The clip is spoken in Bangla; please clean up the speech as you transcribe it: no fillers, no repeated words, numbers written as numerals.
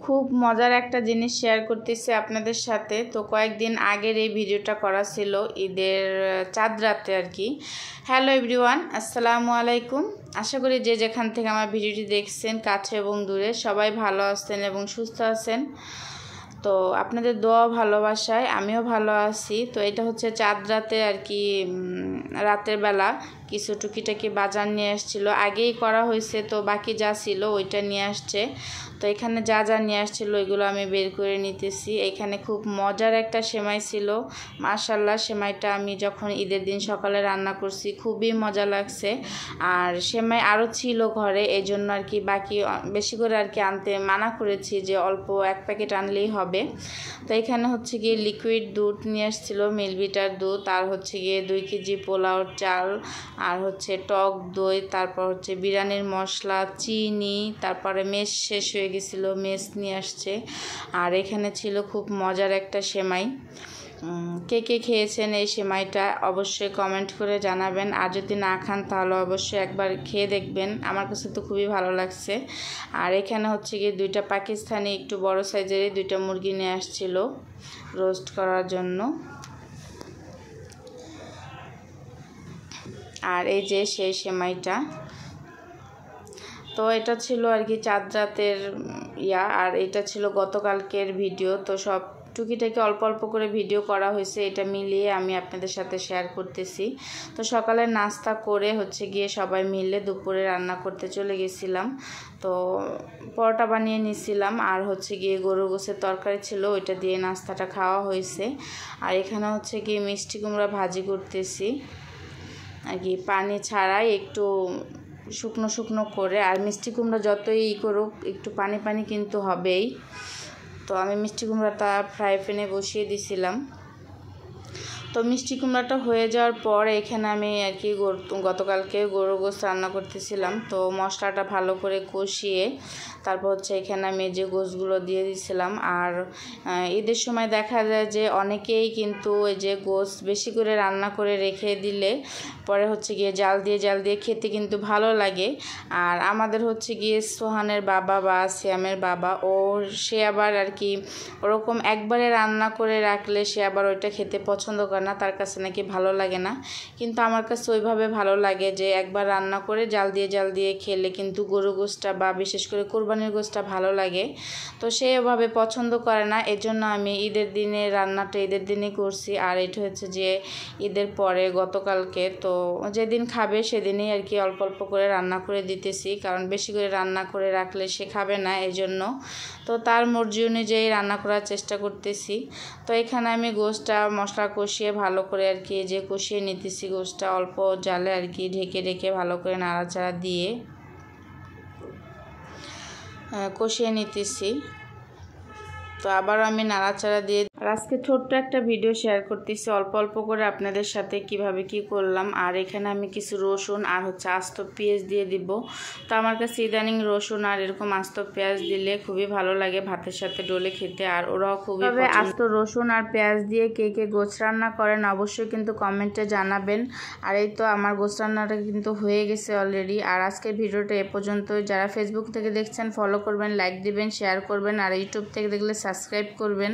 খুব মজার একটা জিনিস শেয়ার করতেছি আপনাদের সাথে। তো কয়েকদিন আগের এই ভিডিওটা করা ছিল ঈদের চাঁদ রাতে আর কি। হ্যালো এভরিওয়ান, আসসালামু আলাইকুম। আশা করি যে যেখান থেকে আমার ভিডিওটি দেখছেন কাছে এবং দূরে সবাই ভালো আছেন এবং সুস্থ আছেন। তো আপনাদের দোয়া ভালোবাসায় আমিও ভালো আছি। তো এটা হচ্ছে চাঁদ রাতে আর কি, রাতের বেলা কিছু টুকিটাকি বাজার নিয়ে আসছিল, আগেই করা হয়েছে, তো বাকি যা ছিল ওইটা নিয়ে আসছে। তো এখানে যা যা নিয়ে আসছিল ওইগুলো আমি বের করে নিতেছি। এখানে খুব মজার একটা সেমাই ছিল, মাশাআল্লাহ। সেমাইটা আমি যখন ঈদের দিন সকালে রান্না করছি খুবই মজা লাগছে। আর সেমাই আরও ছিল ঘরে, এই জন্য আর কি বাকি বেশি করে আর কি আনতে মানা করেছি, যে অল্প এক প্যাকেট আনলেই হবে। তো এখানে হচ্ছে গিয়ে লিকুইড দুধ নিয়ে আসছিল, মিল্কভিটার দুধ, আর হচ্ছে গিয়ে 2 কেজি পোলাওর চাল, আর হচ্ছে টক দই, তারপর হচ্ছে বিরিয়ানির মশলা, চিনি, তারপরে মেস শেষ হয়ে গেছিলো, মেস নিয়ে আসছে। আর এখানে ছিল খুব মজার একটা সেমাই। কে কে খেয়েছেন এই সেমাইটা অবশ্যই কমেন্ট করে জানাবেন, আর যদি না খান তাহলে অবশ্যই একবার খেয়ে দেখবেন। আমার কাছে তো খুবই ভালো লাগছে। আর এখানে হচ্ছে গিয়ে 2টা পাকিস্তানি একটু বড় সাইজেরই 2টা মুরগি নিয়ে আসছিল রোস্ট করার জন্য। আর এই যে সেই সেমাইটা। তো এটা ছিল আর কি চাঁদ রাতের আর এটা ছিল গতকালকের ভিডিও। তো সব টুকিটাকি অল্প অল্প করে ভিডিও করা হয়েছে, এটা মিলিয়ে আমি আপনাদের সাথে শেয়ার করতেছি। তো সকালে নাস্তা করে হচ্ছে গিয়ে সবাই মিলে দুপুরে রান্না করতে চলে গেছিলাম। তো পরোটা বানিয়ে নিয়েছিলাম, আর হচ্ছে গিয়ে গরু গোশের তরকারি ছিল, ওইটা দিয়ে নাস্তাটা খাওয়া হয়েছে। আর এখানে হচ্ছে গিয়ে মিষ্টি কুমড়া ভাজি করতেছি আর কি, পানি ছাড়াই একটু শুকনো শুকনো করে। আর মিষ্টি কুমড়া যতই করুক একটু পানি পানি কিন্তু হবেই। তো আমি মিষ্টি কুমড়াটা ফ্রাই প্যানে বসিয়ে দিছিলাম। তো মিষ্টি কুমড়াটা হয়ে যাওয়ার পর এখানে আমি আর কি গতকালকে গরু গোশত রান্না করতেছিলাম। তো মশলাটা ভালো করে কষিয়ে তারপর হচ্ছে এখানে আমি যে গোশতগুলো দিয়ে দিয়েছিলাম। আর ঈদের সময় দেখা যায় যে অনেকেই কিন্তু ওই যে গোশত বেশি করে রান্না করে রেখে দিলে পরে হচ্ছে গিয়ে জাল দিয়ে খেতে কিন্তু ভালো লাগে। আর আমাদের হচ্ছে গিয়ে সোহানের বাবা বা সিয়ামের বাবা, সে আবার আর কি ওরকম একবারে রান্না করে রাখলে সে আবার ওইটা খেতে পছন্দ করে না, তার কাছে নাকি ভালো লাগে না। কিন্তু আমার কাছে ওইভাবে ভালো লাগে, যে একবার রান্না করে জাল দিয়ে খেলে কিন্তু গরু গোশতটা বা বিশেষ করে কোরবানির গোশতটা ভালো লাগে। তো সে ওভাবে পছন্দ করে না, এজন্য আমি ঈদের দিনে রান্নাটা ঈদের দিনই করছি। আর এটা হচ্ছে যে ঈদের পরে গতকালকে, তো যেদিন খাবে সেদিনই আর কি অল্প অল্প করে রান্না করে দিতেছি, কারণ বেশি করে রান্না করে রাখলে সে খাবে না, এই জন্য। তো তার মর্জি অনুযায়ী রান্না করার চেষ্টা করতেছি। তো এখানে আমি গোশতটা মশলা কষিয়ে ভালো করে আর কি যে কষিয়ে নিতেছি, গোশতটা অল্প জালে আর কি ঢেকে ভালো করে নাড়াচাড়া দিয়ে কষিয়ে নিতেছি। তো আবারও আমি নাড়াচাড়া দিয়ে আর আজকে ছোট্ট একটা ভিডিও শেয়ার করতেছি অল্প অল্প করে আপনাদের সাথে কিভাবে কি করলাম। আর এখানে আমি কিছু রসুন আর হচ্ছে আস্ত পেঁয়াজ দিয়ে দিব। তো আমার কাছে ইদানিং রসুন আর এরকম আস্ত পেঁয়াজ দিলে খুবই ভালো লাগে ভাতের সাথে ডলে খেতে, আর ওরাও খুবই আস্ত রসুন আর পেঁয়াজ দিয়ে কে কে গোশত রান্না করেন অবশ্যই কিন্তু কমেন্টে জানাবেন। আর এই তো আমার গোশত রান্নাটা কিন্তু হয়ে গেছে অলরেডি। আর আজকের ভিডিওটা এ পর্যন্তই। যারা ফেসবুক থেকে দেখছেন ফলো করবেন, লাইক দিবেন, শেয়ার করবেন, আর ইউটিউব থেকে দেখলে সাবস্ক্রাইব করবেন।